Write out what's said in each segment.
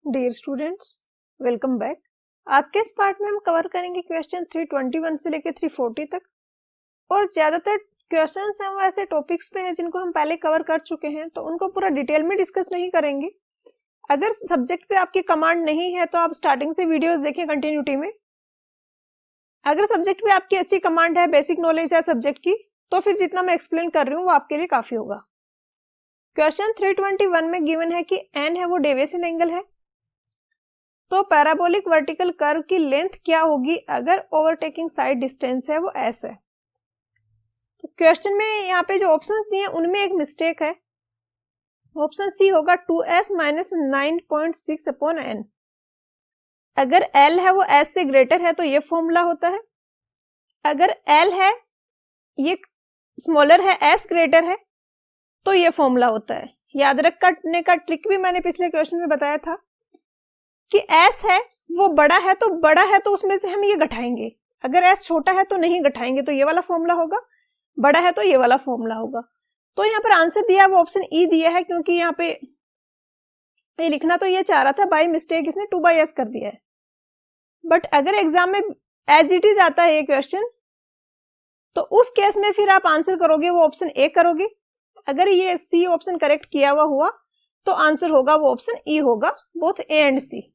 Dear students, welcome back. आज के इस पार्ट में हम कवर करेंगे क्वेश्चन 321 से लेकर 340 तक। और ज्यादातर क्वेश्चंस हैं वो ऐसे टॉपिक्स पे हैं जिनको हम पहले कवर कर चुके हैं, तो उनको पूरा डिटेल में डिस्कस नहीं करेंगे। अगर सब्जेक्ट पे आपकी कमांड नहीं है तो आप स्टार्टिंग से वीडियोस देखें कंटिन्यूटी में। अगर सब्जेक्ट पे आपकी अच्छी कमांड है, बेसिक नॉलेज है सब्जेक्ट की, तो फिर जितना मैं एक्सप्लेन कर रही हूँ वो आपके लिए काफी होगा। क्वेश्चन 321 में गिवन है कि एन है वो डेविएशन एंगल है, तो पैराबोलिक वर्टिकल कर्व की लेंथ क्या होगी अगर ओवरटेकिंग साइड डिस्टेंस है वो एस है। तो क्वेश्चन में यहाँ पे जो ऑप्शंस दिए हैं उनमें एक मिस्टेक है। ऑप्शन सी होगा 2s माइनस 9.6 अपॉन एन। अगर l है वो s से ग्रेटर है तो ये फॉर्मूला होता है। अगर l है ये स्मॉलर है, s ग्रेटर है, तो ये फॉर्मूला होता है। याद रखने का ट्रिक भी मैंने पिछले क्वेश्चन में बताया था कि s है वो बड़ा है तो उसमें से हम ये घटाएंगे। अगर s छोटा है तो नहीं घटाएंगे, तो ये वाला फॉर्मूला होगा। बड़ा है तो ये वाला फॉर्मूला होगा। तो यहाँ पर आंसर दिया वो ऑप्शन ई दिया है, क्योंकि यहाँ पे ये लिखना तो ये चाह रहा था, बाय मिस्टेक इसने 2/s कर दिया है। बट अगर एग्जाम में एज इट इज आता है ये क्वेश्चन, तो उस केस में फिर आप आंसर करोगे वो ऑप्शन ए करोगे। अगर ये सी ऑप्शन करेक्ट किया हुआ तो आंसर होगा वो ऑप्शन ई होगा, both A and C.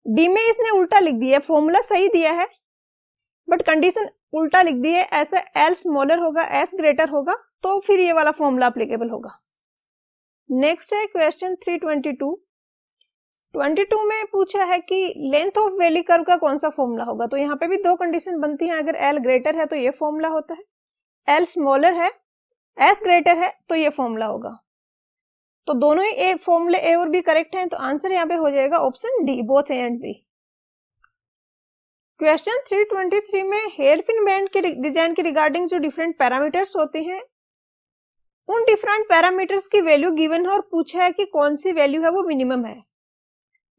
D में इसने उल्टा लिख दिया है, फॉर्मूला सही दिया है बट कंडीशन उल्टा लिख दी है। ऐसा एल स्मॉलर होगा, एस ग्रेटर होगा, तो फिर ये वाला फॉर्मूला एप्लीकेबल होगा। नेक्स्ट है क्वेश्चन 322 में पूछा है कि लेंथ ऑफ वैली कर्व का कौन सा फॉर्मूला होगा। तो यहाँ पे भी दो कंडीशन बनती हैं। अगर एल ग्रेटर है तो ये फॉर्मूला होता है, एल स्मॉलर है, एस ग्रेटर है, तो ये फॉर्मूला होगा। तो दोनों ही ए फॉर्मूले ए और बी करेक्ट हैं, तो आंसर यहाँ पे हो जाएगा option D, both A and B. Question 323 में हेयर पिन बैंड के डिजाइन के रिगार्डिंग जो डिफरेंट पैरामीटर्स होते हैं, उन डिफरेंट पैरामीटर्स की वैल्यू गिवन है और पूछा है कि कौन सी वैल्यू है वो मिनिमम है।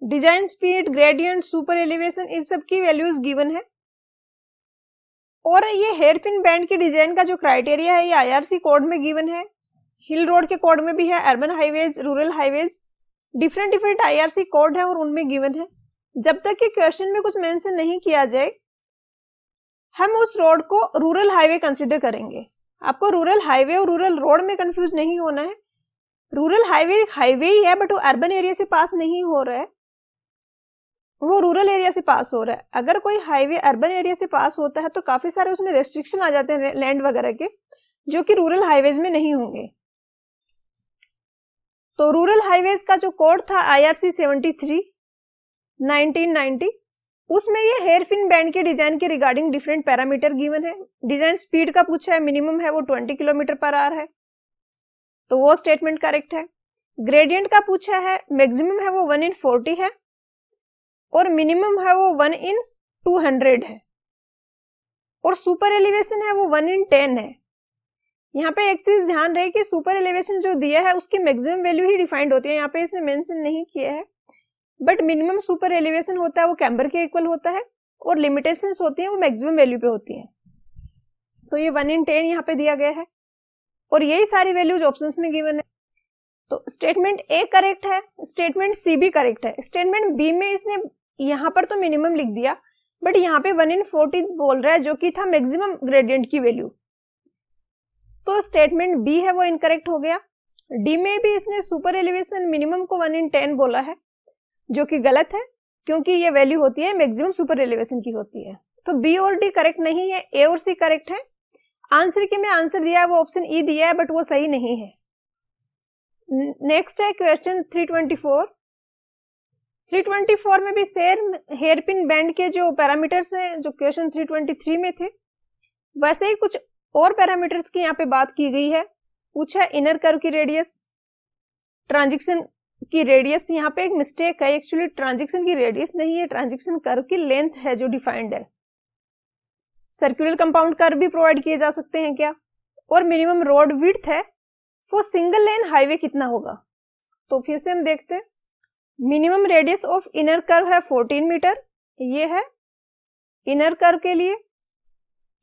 Design speed, gradient, super elevation, इन सब की वैल्यूज गिवन है। और ये हेयर पिन बैंड की डिजाइन का जो क्राइटेरिया है ये आईआरसी कोड में गिवन है, हिल रोड के कोड में भी है, urban highways, rural highways, different IRC code है और उनमें गिवन है। जब तक कि क्वेश्चन में कुछ मेंशन नहीं किया जाए, हम उस रोड को रूरल हाईवे कंसीडर करेंगे। आपको रूरल हाईवे और रूरल रोड में कंफ्यूज नहीं होना है। रूरल हाईवे ही है, बट वो अर्बन एरिया से पास नहीं हो रहा है, वो रूरल एरिया से पास हो रहा है। अगर कोई हाईवे अर्बन एरिया से पास होता है तो काफी सारे उसमें रेस्ट्रिक्शन आ जाते हैं लैंड वगैरह के, जो कि रूरल हाईवेज में नहीं होंगे। तो रूरल हाईवेज का जो कोड था आईआरसी 73 1990, उसमें ये हेयर पिन बैंड के डिजाइन के रिगार्डिंग डिफरेंट पैरामीटर गिवन है। डिजाइन स्पीड का पूछा है, मिनिमम है वो 20 किलोमीटर पर आवर है, तो वो स्टेटमेंट करेक्ट है। ग्रेडियंट का पूछा है, मैक्सिमम है वो 1/40 है और मिनिमम है वो 1/200 है, और सुपर एलिवेशन है वो 1/10 है। यहाँ पे एक चीज ध्यान रहे कि सुपर एलिवेशन जो दिया है उसकी मैक्सिमम वैल्यू ही डिफाइंड होती है, यहाँ पे इसने मेंशन नहीं किया है। बट मिनिमम सुपर एलिवेशन होता है वो कैम्बर के इक्वल होता है, और लिमिटेशंस होती हैं वो मैक्सिमम वैल्यू पे होती हैं। तो ये 1/10 यहाँ पे दिया गया है, और यही सारी वैल्यूज ऑप्शंस में गिवन है। तो स्टेटमेंट ए करेक्ट है, स्टेटमेंट सी भी करेक्ट है। स्टेटमेंट बी में इसने यहाँ पर तो मिनिमम लिख दिया, बट यहाँ पे 1/40 बोल रहा है, जो कि था मैक्सिमम ग्रेडियंट की वैल्यू। तो स्टेटमेंट बी है वो इनकरेक्ट हो गया। डी में भी इसने सुपर एलिवेशन मिनिमम को 1/10 बोला है, जो कि गलत है, क्योंकि ये वैल्यू होती है मैक्सिमम सुपर एलिवेशन की होती है। तो बी और डी करेक्ट नहीं है, ए और सी करेक्ट है। आंसर के में आंसर दिया है वो ऑप्शन ई दिया है, बट वो सही नहीं है। नेक्स्ट है क्वेश्चन 324 में भी सेम हेयर पिन बैंड के जो पैरामीटर्स हैं जो क्वेश्चन 323 में थे, वैसे ही कुछ और पैरामीटर्स की यहाँ पे बात की गई है। पूछा इनर कर्व की रेडियस, ट्रांजिशन की रेडियस। यहाँ पे एक मिस्टेक है, एक्चुअली ट्रांजिशन की रेडियस नहीं है, ट्रांजिशन कर्व की लेंथ है जो डिफाइंड है। सर्कुलर कंपाउंड कर्व भी प्रोवाइड किए जा सकते हैं क्या। और मिनिमम रोड विड्थ है वो सिंगल लेन हाईवे कितना होगा। तो फिर से हम देखते हैं, minimum radius of inner curve है 14 मीटर, ये है इनर कर्व के लिए।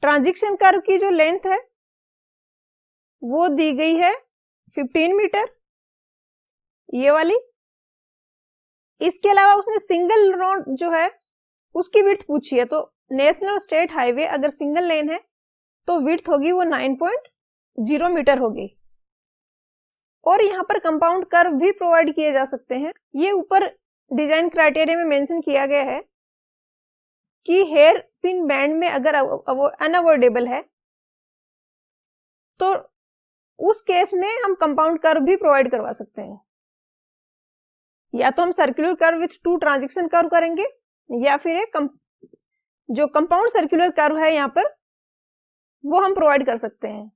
ट्रांजिशन कर्व की जो लेंथ है वो दी गई है 15 मीटर, ये वाली। इसके अलावा उसने सिंगल रोड जो है उसकी विड्थ पूछी है, तो नेशनल स्टेट हाईवे अगर सिंगल लेन है तो विड्थ होगी वो 9.0 मीटर होगी। और यहाँ पर कंपाउंड कर्व भी प्रोवाइड किए जा सकते हैं। ये ऊपर डिजाइन क्राइटेरिया में मेंशन किया गया है कि हेयर पिन बैंड में अगर अनअवॉइडेबल है तो उस केस में हम कंपाउंड कर्व भी प्रोवाइड करवा सकते हैं। या तो हम circular curve with 2 transition curve करेंगे या फिर एक जो कंपाउंड सर्कुलर कर्व है यहाँ पर वो हम प्रोवाइड कर सकते हैं।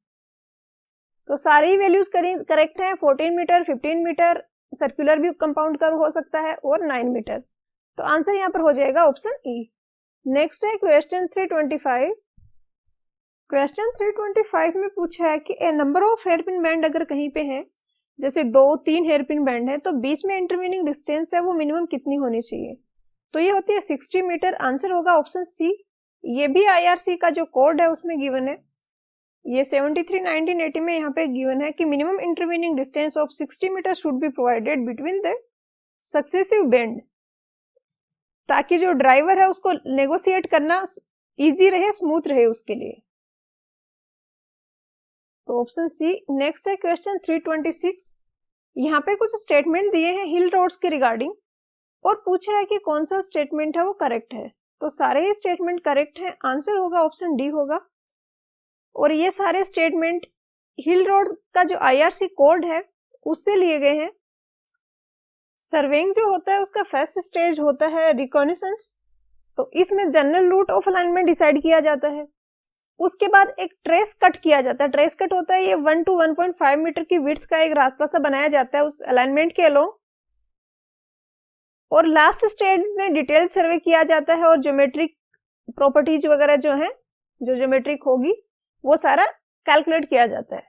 तो सारी वैल्यूज करेक्ट हैं। 14 मीटर, 15 मीटर, सर्कुलर भी कंपाउंड कर्व हो सकता है और 9 मीटर। तो आंसर यहाँ पर हो जाएगा ऑप्शन ई। नेक्स्ट है क्वेश्चन 325। क्वेश्चन 325 में पूछा है कि ए नंबर ऑफ हेयरपिन बैंड अगर कहीं पे है, जैसे 2-3 हेयरपिन बैंड है, तो बीच में इंटरवीनिंग डिस्टेंस है वो मिनिमम कितनी होनी चाहिए? तो ये होती है 60 मीटर। आंसर होगा ऑप्शन सी। ये भी आईआरसी का जो कोड है उसमें गिवन है, ये 73/1980 में यहाँ पे गिवन है कि minimum intervening distance of 60 metre should be provided between the successive bend, ताकि जो ड्राइवर है उसको नेगोशिएट करना इजी रहे, स्मूथ रहे उसके लिए। तो ऑप्शन सी। नेक्स्ट है क्वेश्चन 326। यहाँ पे कुछ स्टेटमेंट दिए हैं हिल रोड्स के रिगार्डिंग और पूछा है कि कौन सा स्टेटमेंट है वो करेक्ट है। तो सारे ही स्टेटमेंट करेक्ट हैं। आंसर होगा ऑप्शन डी होगा। और ये सारे स्टेटमेंट हिल रोड का जो आईआरसी कोड है उससे लिए गए हैं। सर्वेइंग जो होता है उसका फर्स्ट स्टेज होता है रिकॉग्निशंस, तो इसमें general route of alignment decide किया जाता है। उसके बाद एक ट्रेस कट किया जाता है। ट्रेस कट होता है ये 1 to 1.5 मीटर की विड्थ का एक रास्ता सा बनाया जाता है उस अलाइनमेंट के अलोंग। और लास्ट स्टेज में डिटेल सर्वे किया जाता है और ज्योमेट्रिक प्रॉपर्टीज वगैरह जो है, जो ज्योमेट्रिक होगी वो सारा कैलकुलेट किया जाता है।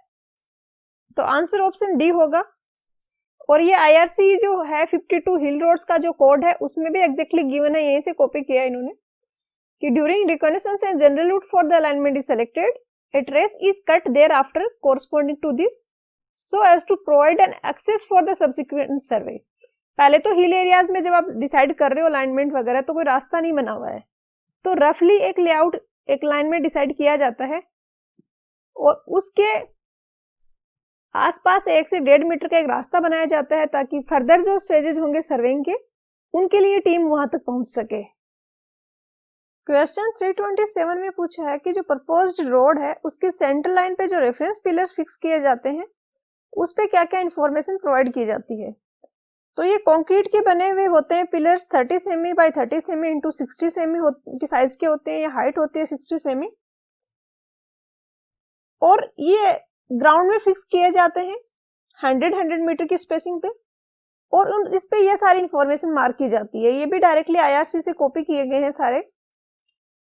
तो आंसर ऑप्शन डी होगा। और ये आईआरसी जो है 52 हिल रोड्स का जो कोड है उसमें भी एग्जैक्टली गिवन है, यहीं से कॉपी किया है इन्होंने कि during recognitions and general route for the alignment is selected, a trace is cut thereafter corresponding to this so as to provide an access for the subsequent survey. पहले तो हिल areas में जब आप decide कर रहे हो alignment वगैरह तो कोई रास्ता नहीं बना हुआ है, तो रफली एक लेआउट, एक अलाइनमेंट डिसाइड किया जाता है और उसके आसपास 1 से 1.5 मीटर का एक रास्ता बनाया जाता है ताकि फर्दर जो स्टेजेस होंगे सर्वेइंग के उनके लिए टीम वहां तक पहुंच सके। क्वेश्चन 327 में पूछा है कि जो प्रपोज्ड रोड है उसके सेंटर लाइन पे जो रेफरेंस पिलर्स फिक्स किए जाते हैं उस पे क्या क्या इंफॉर्मेशन प्रोवाइड की जाती है। तो ये कंक्रीट के बने हुए होते हैं पिलर्स, 30 सेमी बाय 30 सेमी इंटू 60 सेमी की साइज के होते हैं। ये हाइट होती है 60 सेमी और ये ग्राउंड में फिक्स किए जाते हैं 100 मीटर की स्पेसिंग पे और इस पे ये सारी इंफॉर्मेशन मार्क की जाती है। ये भी डायरेक्टली आईआरसी से कॉपी किए गए हैं सारे।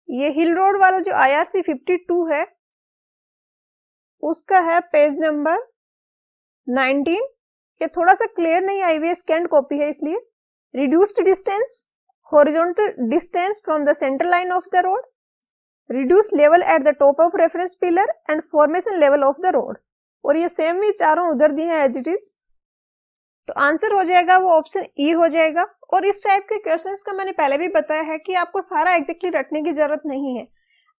ये हिल रोड वाला जो आईआरसी 52 है उसका है पेज नंबर 19। ये थोड़ा सा क्लियर नहीं आई हुई, स्कैन्ड कॉपी है इसलिए। Reduced distance, horizontal distance from the centre line of the road, reduce level at the top of reference pillar and formation level of the road. और ये सेम ही चारों उधर दिए हैं एज इट इज। तो answer हो जाएगा वो ऑप्शन ई हो जाएगा। और इस टाइप के क्वेश्चंस का मैंने पहले भी बताया है कि आपको सारा एग्जैक्टली रटने की जरूरत नहीं है।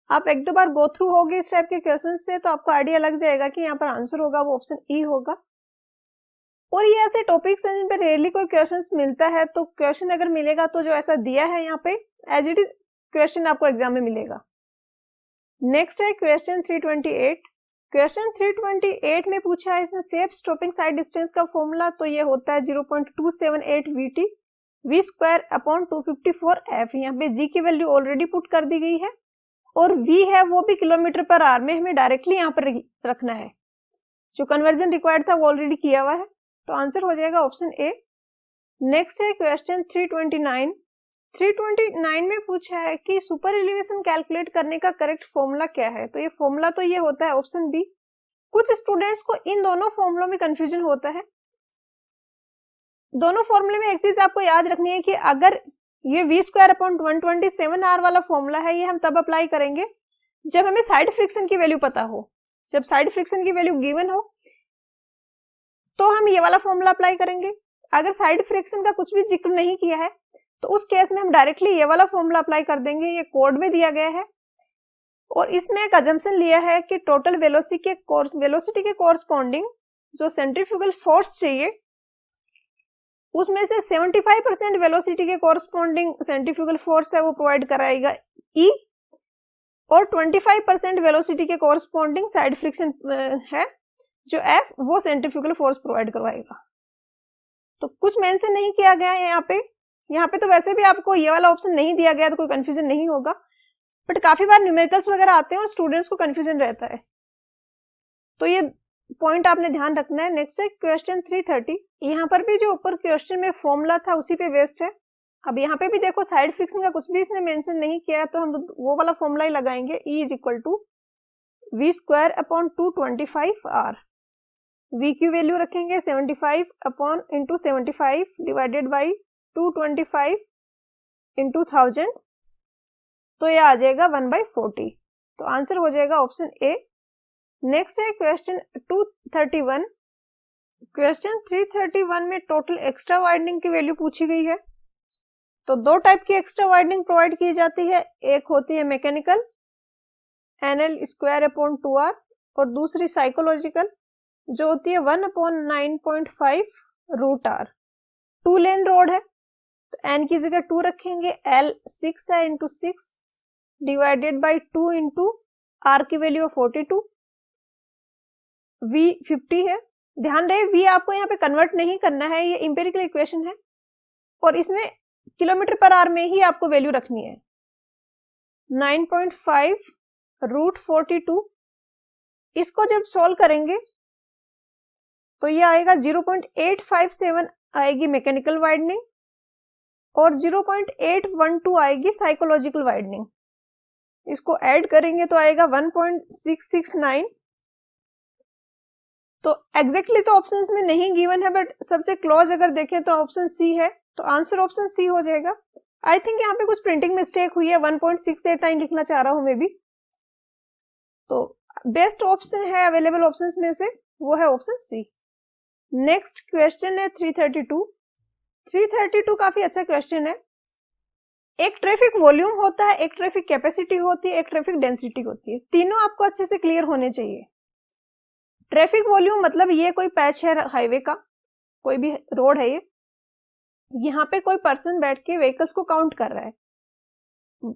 आप 1-2 बार गो थ्रू होगे इस टाइप के क्वेश्चन से तो आपको आइडिया लग जाएगा कि यहाँ पर आंसर होगा वो ऑप्शन ई होगा। और ये ऐसे टॉपिक्स हैं जिन पे रेयरली कोई क्वेश्चन मिलता है, तो क्वेश्चन अगर मिलेगा तो जो ऐसा दिया है यहाँ पे एज इट इज क्वेश्चन आपको एग्जाम में मिलेगा। नेक्स्ट है क्वेश्चन 328। क्वेश्चन 328 में पूछा है इसने सेफ स्टॉपिंग साइड डिस्टेंस का फॉर्मूला, तो ये होता है 0.278 VT V square upon 254 F। यहाँ पे G की वैल्यू ऑलरेडी पुट कर दी गई है और V है वो भी किलोमीटर पर आवर में हमें डायरेक्टली यहाँ पर रखना है। जो कन्वर्जन रिक्वायर्ड था वो ऑलरेडी किया हुआ है, तो आंसर हो जाएगा ऑप्शन ए। नेक्स्ट है क्वेश्चन 329। 329 में पूछा है कि सुपर एलिवेशन कैलकुलेट करने का करेक्ट फॉर्मूला क्या है। तो ये फॉर्मूला तो ये होता है ऑप्शन बी। कुछ स्टूडेंट्स को इन दोनों फॉर्मूलों में कंफ्यूजन होता है। दोनों फॉर्मूले में एक चीज आपको याद रखनी है कि अगर ये V स्क्वायर अपॉन 127 R वाला फॉर्मूला है, ये हम तब अप्लाई करेंगे जब हमें साइड फ्रिक्शन की वैल्यू पता हो। जब साइड फ्रिक्शन की वैल्यू गिवन हो तो हम ये वाला फॉर्मूला अप्लाई करेंगे। अगर साइड फ्रिक्शन का कुछ भी जिक्र नहीं किया है तो उस केस में हम डायरेक्टली ये वाला फॉर्मूला अप्लाई कर देंगे, ये कोड में दिया गया है। और इसमें एक अजम्पशन लिया है कि टोटल वेलोसिटी के कोरस्पॉन्डिंग जो सेंट्रीफ्यूगल फोर्स चाहिए उसमें से 75% वेलोसिटी के कोरस्पॉन्डिंग सेंट्रीफ्यूगल फोर्स है वो प्रोवाइड कराएगा E, और 25% वेलोसिटी के कोरस्पॉन्डिंग साइड फ्रिक्शन है जो F, वो सेंट्रीफ्यूगल फोर्स प्रोवाइड करवाएगा। तो कुछ मेंशन नहीं किया गया है यहाँ पे तो वैसे भी आपको ये वाला ऑप्शन नहीं दिया गया तो कोई कंफ्यूजन नहीं होगा, बट काफी बार न्यूमेरिकल्स वगैरह आते हैं और स्टूडेंट्स को कंफ्यूजन रहता है, तो ये पॉइंट आपने ध्यान रखना है। नेक्स्ट है क्वेश्चन 330। यहाँ पर भी जो ऊपर क्वेश्चन में फॉर्मूला था उसी पे बेस्ड है। अब यहाँ पे भी देखो साइड फ्रिक्शन का कुछ भी इसने मेंशन नहीं किया है तो हम वो वाला फॉर्मूला ही लगाएंगे, E is equal to v² upon 225r। v की वैल्यू रखेंगे 75 upon into 75 divided by 225 into 1000, तो ये आ जाएगा 1/40। तो आंसर हो जाएगा ऑप्शन ए। नेक्स्ट है क्वेश्चन 231। क्वेश्चन 331 में टोटल एक्स्ट्रा वाइडनिंग की वैल्यू पूछी गई है। तो दो टाइप की एक्स्ट्रा वाइडनिंग प्रोवाइड की जाती है, एक होती है मैकेनिकल NL² अपॉन 2r, और दूसरी साइकोलॉजिकल जो होती है 1/9.5 √r। 2 लेन रोड है तो n की जगह 2 रखेंगे, L 6 है into 6 divided by 2 into r की वैल्यू 42, V 50 है। ध्यान रहे V आपको यहाँ पे कन्वर्ट नहीं करना है, ये इंपेरिकल इक्वेशन है और इसमें किलोमीटर पर आवर में ही आपको वैल्यू रखनी है। 9.5 √42, इसको जब सॉल्व करेंगे तो ये आएगा 0.857 आएगी मैकेनिकल वाइडनिंग और 0.812 आएगी साइकोलॉजिकल वाइडनिंग। इसको ऐड करेंगे तो आएगा 1.669। तो एग्जैक्टली तो ऑप्शंस में नहीं गिवन है, बट सबसे क्लोज अगर देखें तो ऑप्शन सी है, तो आंसर ऑप्शन सी हो जाएगा। आई थिंक यहाँ पे कुछ प्रिंटिंग मिस्टेक हुई है, 1.689 लिखना चाह रहा हूं मैं भी। तो बेस्ट ऑप्शन है अवेलेबल ऑप्शंस में से, वो है ऑप्शन सी। नेक्स्ट क्वेश्चन है 332। 332 काफी अच्छा क्वेश्चन है। एक ट्रैफिक वॉल्यूम होता है, एक ट्रैफिक कैपेसिटी होती है, एक ट्रैफिक डेंसिटी होती है। तीनों आपको अच्छे से क्लियर होने चाहिए। ट्रैफिक वॉल्यूम मतलब ये कोई पैच है हाईवे का, कोई भी रोड है ये, यहाँ पे कोई पर्सन बैठ के व्हीकल्स को काउंट कर रहा है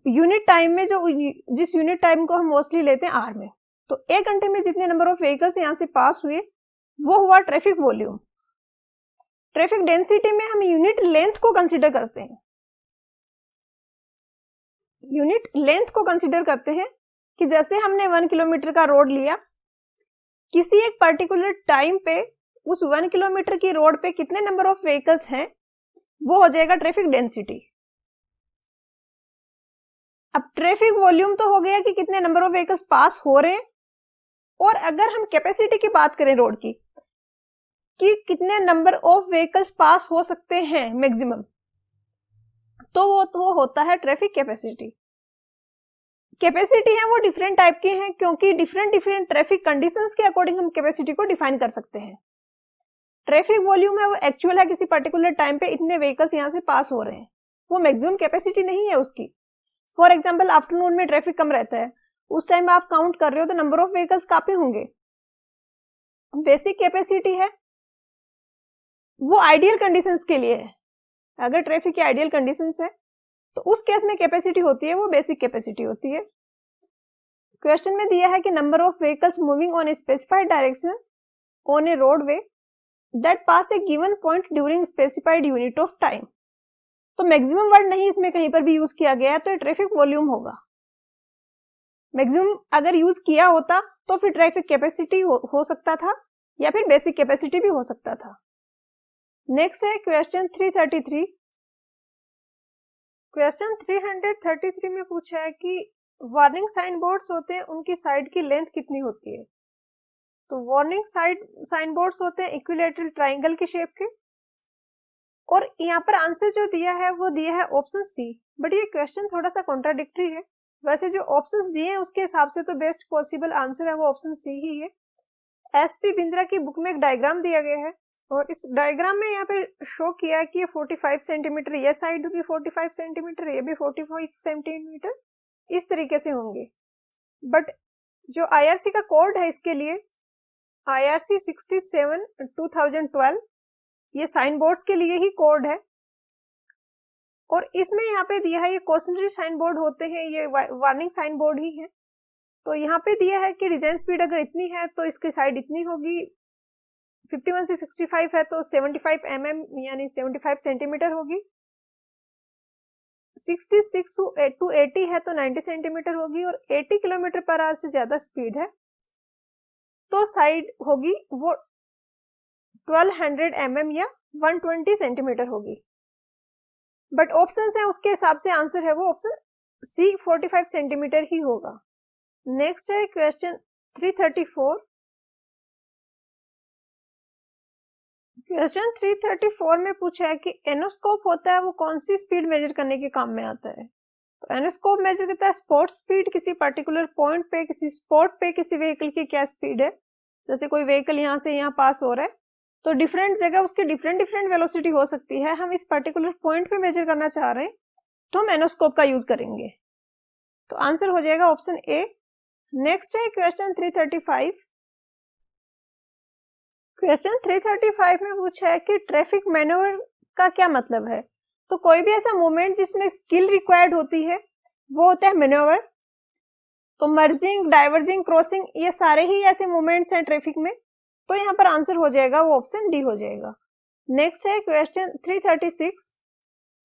यूनिट टाइम में, जो जिस यूनिट टाइम को हम मोस्टली लेते हैं आवर में। तो 1 घंटे में जितने नंबर ऑफ व्हीकल्स यहाँ से पास हुए वो हुआ ट्रैफिक वॉल्यूम। ट्रैफिक डेंसिटी में हम यूनिट लेंथ को कंसीडर करते हैं, यूनिट लेंथ को कंसीडर करते हैं कि जैसे हमने 1 किलोमीटर का रोड लिया, किसी एक पर्टिकुलर टाइम पे उस 1 किलोमीटर की रोड पे कितने नंबर ऑफ व्हीकल्स हैं वो हो जाएगा ट्रैफिक डेंसिटी। अब ट्रैफिक वॉल्यूम तो हो गया कि कितने नंबर ऑफ व्हीकल्स पास हो रहे हैं, और अगर हम कैपेसिटी की बात करें रोड की कि कितने नंबर ऑफ व्हीकल्स पास हो सकते हैं मैक्सिमम, तो वो होता है ट्रैफिक कैपेसिटी। कैपेसिटी है वो डिफरेंट टाइप की हैं, क्योंकि डिफरेंट ट्रैफिक कंडीशंस के अकॉर्डिंग हम कैपेसिटी को डिफाइन कर सकते हैं। ट्रैफिक वॉल्यूम है वो एक्चुअल है, किसी पर्टिकुलर टाइम पे इतने व्हीकल्स यहाँ से पास हो रहे हैं, वो मैक्सिमम कैपेसिटी नहीं है उसकी। फॉर एग्जाम्पल आफ्टरनून में ट्रैफिक कम रहता है, उस टाइम आप काउंट कर रहे हो तो नंबर ऑफ व्हीकल्स काफी होंगे। बेसिक कैपेसिटी है वो आइडियल कंडीशंस के लिए है, अगर ट्रैफिक की आइडियल कंडीशंस है तो उस केस में कैपेसिटी होती है वो बेसिक कैपेसिटी होती है। क्वेश्चन में दिया है कि number of vehicles moving on a specified direction on A roadway that pass A given point during specified unit of time. तो मैक्सिमम वर्ड नहीं इसमें कहीं पर भी यूज किया गया है, तो ट्रैफिक वॉल्यूम होगा। मैक्सिमम अगर यूज किया होता तो फिर ट्रैफिक कैपेसिटी हो सकता था या फिर बेसिक कैपेसिटी भी हो सकता था। नेक्स्ट है क्वेश्चन 333। क्वेश्चन 333 में पूछा है कि वार्निंग साइन बोर्ड्स होते हैं, उनकी साइड की लेंथ कितनी होती है। तो वार्निंग साइन बोर्ड्स होते हैं इक्विलैटरल ट्राइंगल की शेप के, और यहाँ पर आंसर जो दिया है वो दिया है ऑप्शन सी। बट ये क्वेश्चन थोड़ा सा कॉन्ट्राडिक्टरी है, वैसे जो ऑप्शंस दिए हैं उसके हिसाब से तो बेस्ट पॉसिबल आंसर है वो ऑप्शन सी ही है। एसपी बिंद्रा की बुक में एक डायग्राम दिया गया है और इस डायग्राम में यहाँ पे शो किया है कि ये 45 सेंटीमीटर ये साइड होगी, 45 सेंटीमीटर ये भी 45 सेंटीमीटर, इस तरीके से होंगे। बट जो आईआरसी का कोड है इसके लिए IRC 67 2012, ये साइन बोर्ड्स के लिए ही कोड है। और इसमें यहाँ पे दिया है ये कॉशनरी साइन बोर्ड होते हैं, ये वार्निंग साइन बोर्ड ही है। तो यहाँ पे दिया है कि डिजाइन स्पीड अगर इतनी है तो इसकी साइड इतनी होगी, 51 से 65 है तो 75 mm यानी 75 सेंटीमीटर होगी, 66 to 80 है तो 90 सेंटीमीटर होगी, और 80 किलोमीटर पर आवर से ज्यादा स्पीड है तो साइड होगी वो 1200 mm या 120 सेंटीमीटर होगी। बट ऑप्शन है उसके हिसाब से आंसर है वो ऑप्शन सी 45 सेंटीमीटर ही होगा। नेक्स्ट है क्वेश्चन 334। क्वेश्चन 334 में पूछा है कि एनोस्कोप होता है वो कौन सी स्पीड मेजर करने के काम में आता है। तो एनोस्कोप मेजर करता है स्पॉट स्पीड, किसी पर्टिकुलर पॉइंट पे किसी स्पॉट पे किसी व्हीकल की क्या स्पीड है। जैसे कोई व्हीकल यहाँ से यहाँ पास हो रहा है तो डिफरेंट जगह उसकी डिफरेंट वेलोसिटी हो सकती है, हम इस पर्टिकुलर पॉइंट पे मेजर करना चाह रहे हैं तो हम एनोस्कोप का यूज करेंगे। तो आंसर हो जाएगा ऑप्शन ए। नेक्स्ट है क्वेश्चन 335। क्वेश्चन 335 में पूछा है कि ट्रैफिक मैनोवर का क्या मतलब है। तो कोई भी ऐसा मूवमेंट जिसमें स्किल रिक्वायर्ड होती है वो होता है मैनोवर। तो मर्जिंग, डाइवर्जिंग, क्रॉसिंग, ये सारे ही ऐसे मूवमेंट्स हैं ट्रैफिक में, तो यहाँ पर आंसर हो जाएगा वो ऑप्शन डी हो जाएगा। नेक्स्ट है क्वेश्चन 336।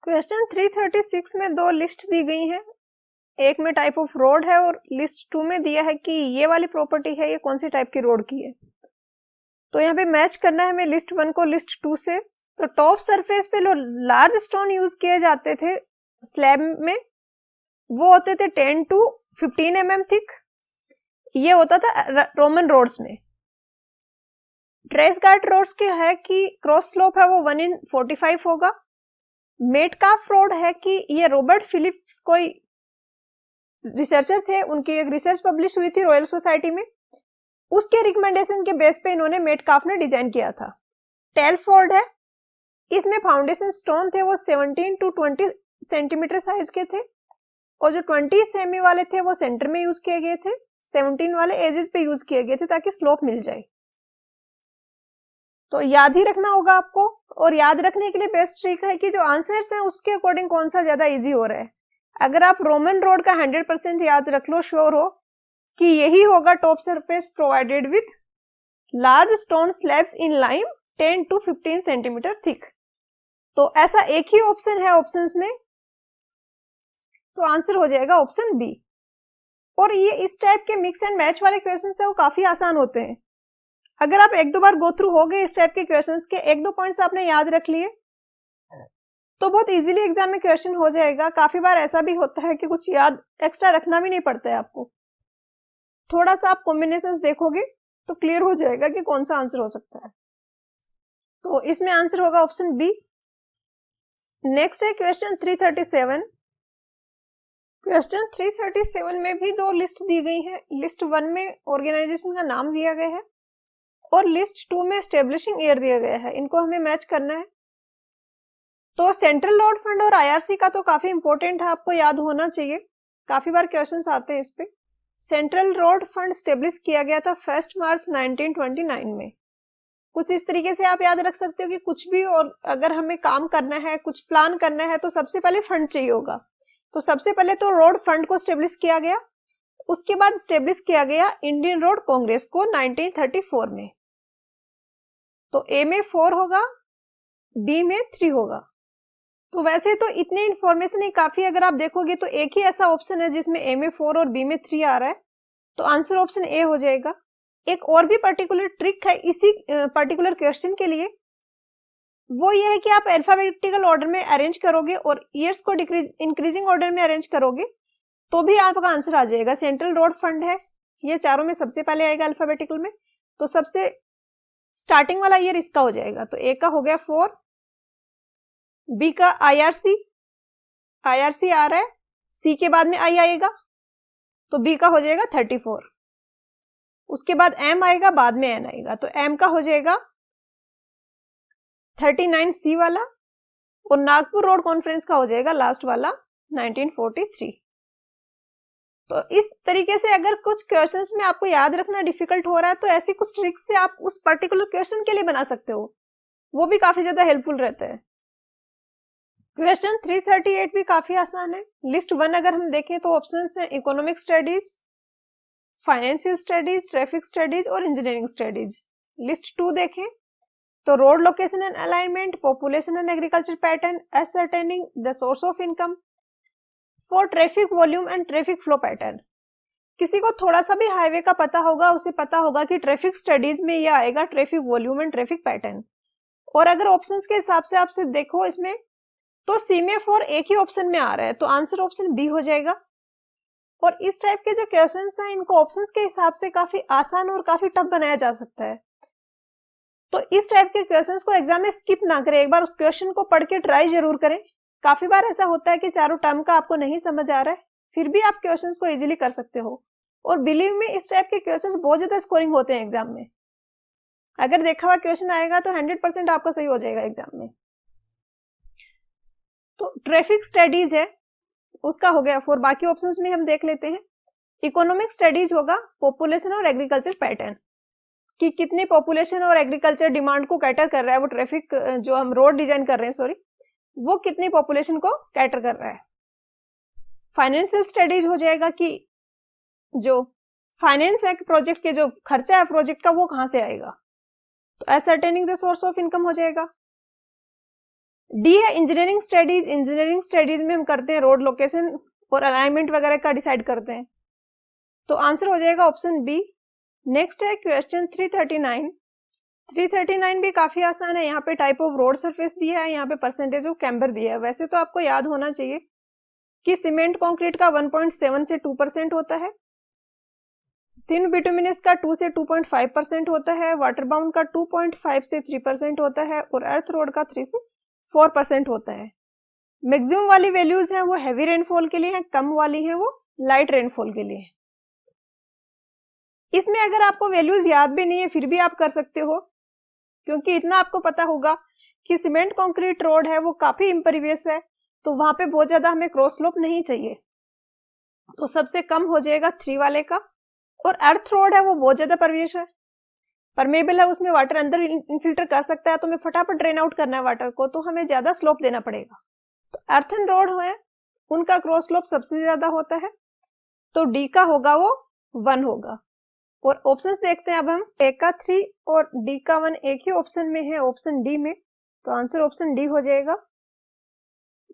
क्वेश्चन 336 में दो लिस्ट दी गई है, एक में टाइप ऑफ रोड है और लिस्ट 2 में दिया है कि ये वाली प्रॉपर्टी है, ये कौन सी टाइप की रोड की है। तो यहाँ पे मैच करना है हमें लिस्ट 1 को लिस्ट 2 से। तो टॉप सरफेस पे जो लार्ज स्टोन यूज किए जाते थे स्लैब में वो होते थे 10 to 15 mm थिक, ये होता था रोमन रोड्स में। ट्रेस गार्ड रोड्स के है कि क्रॉस स्लोप है वो 1/45 होगा। मेटकाफ रोड है कि ये रॉबर्ट फिलिप्स कोई रिसर्चर थे, उनकी एक रिसर्च पब्लिश हुई थी रॉयल सोसाइटी में, उसके रिकमेंडेशन के बेस पे इन्होंने मेटकाफ ने डिजाइन किया था। टेलफोर्ड है, इसमें फाउंडेशन स्टोन थे वो 17 to 20 सेंटीमीटर साइज के थे, और जो 20 सेमी वाले थे वो सेंटर में यूज किए गए थे, 17 वाले एजेस पे यूज किए गए थे ताकि स्लोप मिल जाए। तो याद ही रखना होगा आपको, और याद रखने के लिए बेस्ट ट्रिक है कि जो आंसर्स हैं उसके अकॉर्डिंग कौन सा ज्यादा इजी हो रहा है। अगर आप रोमन रोड का 100% याद रख लो, श्योर हो कि यही होगा top surface provided with large stone slabs in lime 10 to 15 centimetre thick, तो ऐसा एक ही ऑप्शन है ऑप्शंस में, तो आंसर हो जाएगा ऑप्शन बी। और ये इस टाइप के मिक्स एंड मैच वाले क्वेश्चंस है वो काफी आसान होते हैं। अगर आप एक दो बार गो थ्रू हो गए इस टाइप के क्वेश्चंस के, एक दो पॉइंट्स आपने याद रख लिए तो बहुत इजीली एग्जाम में क्वेश्चन हो जाएगा। काफी बार ऐसा भी होता है कि कुछ याद एक्स्ट्रा रखना भी नहीं पड़ता है आपको, थोड़ा सा आप कॉम्बिनेशंस देखोगे तो क्लियर हो जाएगा कि कौन सा आंसर हो सकता है। तो इसमें आंसर होगा ऑप्शन बी। नेक्स्ट है क्वेश्चन 337। क्वेश्चन 337 में भी दो लिस्ट दी गई है। लिस्ट 1 में ऑर्गेनाइजेशन का नाम दिया गया है और लिस्ट 2 में एस्टेब्लिशिंग ईयर दिया गया है, इनको हमें मैच करना है। तो सेंट्रल रोड फंड और आईआरसी का तो काफी इंपॉर्टेंट है, आपको याद होना चाहिए, काफी बार क्वेश्चंस आते हैं इस पे। सेंट्रल रोड फंड स्टेब्लिश किया गया था 1 मार्च 1929 में। कुछ इस तरीके से आप याद रख सकते हो कि कुछ भी और अगर हमें काम करना है, कुछ प्लान करना है तो सबसे पहले फंड चाहिए होगा। तो सबसे पहले तो रोड फंड को स्टेब्लिश किया गया, उसके बाद स्टेब्लिश किया गया इंडियन रोड कांग्रेस को 1934 में। तो ए में 4 होगा, बी में 3 होगा। तो वैसे तो इतने इंफॉर्मेशन ही काफी, अगर आप देखोगे तो एक ही ऐसा ऑप्शन है जिसमें ए में 4 और बी में 3 आ रहा है, तो आंसर ऑप्शन ए हो जाएगा। एक और भी पर्टिकुलर ट्रिक है इसी पर्टिकुलर क्वेश्चन के लिए, वो ये है कि आप अल्फाबेटिकल ऑर्डर में अरेंज करोगे और ईयर्स को इंक्रीजिंग ऑर्डर में अरेंज करोगे तो भी आपका आंसर आ जाएगा। सेंट्रल रोड फंड है, ये चारों में सबसे पहले आएगा अल्फाबेटिकल में, तो सबसे स्टार्टिंग वाला ईयर इसका हो जाएगा। तो ए का हो गया 4, बी का आईआरसी आ रहा है, सी के बाद में आई आएगा तो बी का हो जाएगा 34, उसके बाद एम आएगा, बाद में एन आएगा, तो एम का हो जाएगा 39C वाला, और नागपुर रोड कॉन्फ्रेंस का हो जाएगा लास्ट वाला 1943। तो इस तरीके से अगर कुछ क्वेश्चंस में आपको याद रखना डिफिकल्ट हो रहा है तो ऐसी कुछ ट्रिक्स से आप उस पर्टिकुलर क्वेश्चन के लिए बना सकते हो, वो भी काफी ज्यादा हेल्पफुल रहता है। क्वेश्चन 338 भी काफी आसान है। लिस्ट 1 अगर हम देखें तो ऑप्शंस हैं economic studies, financial studies, traffic studies और इंजीनियरिंग स्टडीज। लिस्ट 2 देखें तो road location and alignment, population and agriculture pattern, ascertaining the source of income, for traffic volume and traffic flow pattern. किसी को थोड़ा सा भी हाईवे का पता होगा, उसे पता होगा कि ट्रैफिक स्टडीज में यह आएगा traffic volume and traffic pattern. और अगर ऑप्शंस के हिसाब से आपसे देखो इसमें तो सी में 4 एक ही ऑप्शन में आ रहा है, तो आंसर ऑप्शन बी हो जाएगा। और इस टाइप के जो क्वेश्चंस हैं इनको ऑप्शंस के हिसाब से काफी आसान और काफी टफ बनाया जा सकता है। तो इस टाइप के क्वेश्चंस को एग्जाम में स्किप ना करें, एक बार उस क्वेश्चन को पढ़ के ट्राई जरूर करें। काफी बार ऐसा होता है कि चारों टर्म का आपको नहीं समझ आ रहा है, फिर भी आप क्वेश्चंस को इजीली कर सकते हो। और बिलीव में इस टाइप के क्वेश्चंस बहुत ज्यादा स्कोरिंग होते हैं एग्जाम में। अगर देखा हुआ क्वेश्चन आएगा तो 100% आपका सही हो जाएगा एग्जाम में। तो ट्रैफिक स्टडीज है उसका हो गया 4। बाकी ऑप्शंस में हम देख लेते हैं। इकोनॉमिक स्टडीज होगा पॉपुलेशन और एग्रीकल्चर पैटर्न, कि कितनी पॉपुलेशन और एग्रीकल्चर डिमांड को कैटर कर रहा है वो ट्रैफिक, जो हम रोड डिजाइन कर रहे हैं सॉरी, वो कितनी पॉपुलेशन को कैटर कर रहा है। फाइनेंशियल स्टडीज हो जाएगा कि जो फाइनेंस है प्रोजेक्ट के, जो खर्चा है प्रोजेक्ट का वो कहां से आएगा, तो एसर्टेनिंग द सोर्स ऑफ इनकम हो जाएगा। डी है इंजीनियरिंग स्टडीज। इंजीनियरिंग स्टडीज में हम करते हैं रोड लोकेशन और अलाइनमेंट वगैरह का डिसाइड करते हैं, तो आंसर हो जाएगा ऑप्शन बी। नेक्स्ट है क्वेश्चन 339। 339 भी काफी आसान है। यहाँ पे टाइप ऑफ रोड सरफेस दिया है, यहाँ पे परसेंटेज ऑफ कैम्बर दिया है। वैसे तो आपको याद होना चाहिए कि सीमेंट कंक्रीट का 1.7 से 2% होता है, थिन बिटुमिनस का 2 से 2.5% होता है, वाटर बाउंड का 2.5 से 3% होता है, और अर्थ रोड का 3 से 4% होता है। मैक्सिमम वाली वैल्यूज हैं वो हैवी रेनफॉल के लिए है, कम वाली हैं वो लाइट रेनफॉल के लिए है। इसमें अगर आपको वैल्यूज याद भी नहीं है फिर भी आप कर सकते हो, क्योंकि इतना आपको पता होगा कि सीमेंट कंक्रीट रोड है वो काफी इम्परवियस है, तो वहां पे बहुत ज्यादा हमें क्रॉस स्लोप नहीं चाहिए, तो सबसे कम हो जाएगा 3 वाले का। और अर्थ रोड है वो बहुत ज्यादा परवियस है, परमेबल है, उसमें वाटर अंदर इनफिल्टर कर सकता है, तो हमें फटाफट ड्रेन आउट करना है वाटर को, तो हमें ज्यादा स्लोप देना पड़ेगा। तो अर्थन रोड है उनका क्रॉस स्लोप सबसे ज्यादा होता है, तो डी का होगा वो 1 होगा। और ऑप्शंस देखते हैं अब हम, ए का 3 और डी का 1 एक ही ऑप्शन में है, ऑप्शन डी में, तो आंसर ऑप्शन डी हो जाएगा।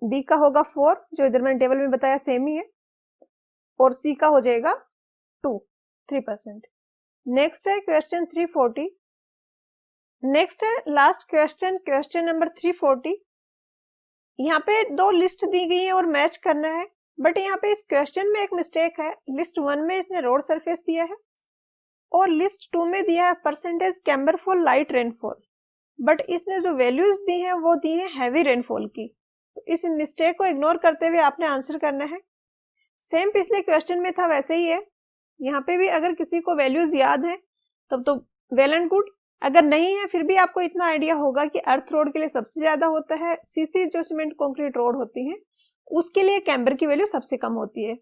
बी का होगा 4 जो इधर मैंने टेबल में बताया सेम ही है, और सी का हो जाएगा 2, 3%। नेक्स्ट है क्वेश्चन 340। नेक्स्ट है लास्ट क्वेश्चन, क्वेश्चन नंबर 340। यहाँ पे 2 लिस्ट दी गई है और मैच करना है, बट यहाँ पे इस क्वेश्चन में एक मिस्टेक है। लिस्ट 1 में इसने रोड सरफेस दिया है और लिस्ट 2 में दिया है percentage camber fall light rainfall, but इसने जो वैल्यूज दी हैं वो दी है हैवी रेनफॉल की। तो इस मिस्टेक को इग्नोर करते हुए आपने आंसर करना है। सेम पिछले क्वेश्चन में था वैसे ही है, यहाँ पे भी अगर किसी को वैल्यूज याद है तब तो वेल एंड गुड, अगर नहीं है फिर भी आपको इतना आइडिया होगा कि अर्थ रोड के लिए सबसे ज्यादा होता है, सीसी जो सीमेंट कंक्रीट रोड होती है उसके लिए कैम्बर की वैल्यू सबसे कम होती है।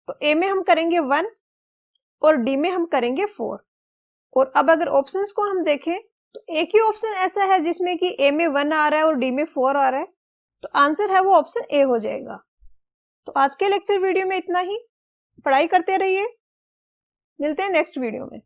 तो ए में हम करेंगे 1 और डी में हम करेंगे 4। और अब अगर ऑप्शंस को हम देखें तो एक ही ऑप्शन ऐसा है जिसमें कि ए में 1 आ रहा है और डी में 4 आ रहा है, तो आंसर है वो ऑप्शन ए हो जाएगा। तो आज के लेक्चर वीडियो में इतना ही, पढ़ाई करते रहिए, मिलते हैं नेक्स्ट वीडियो में।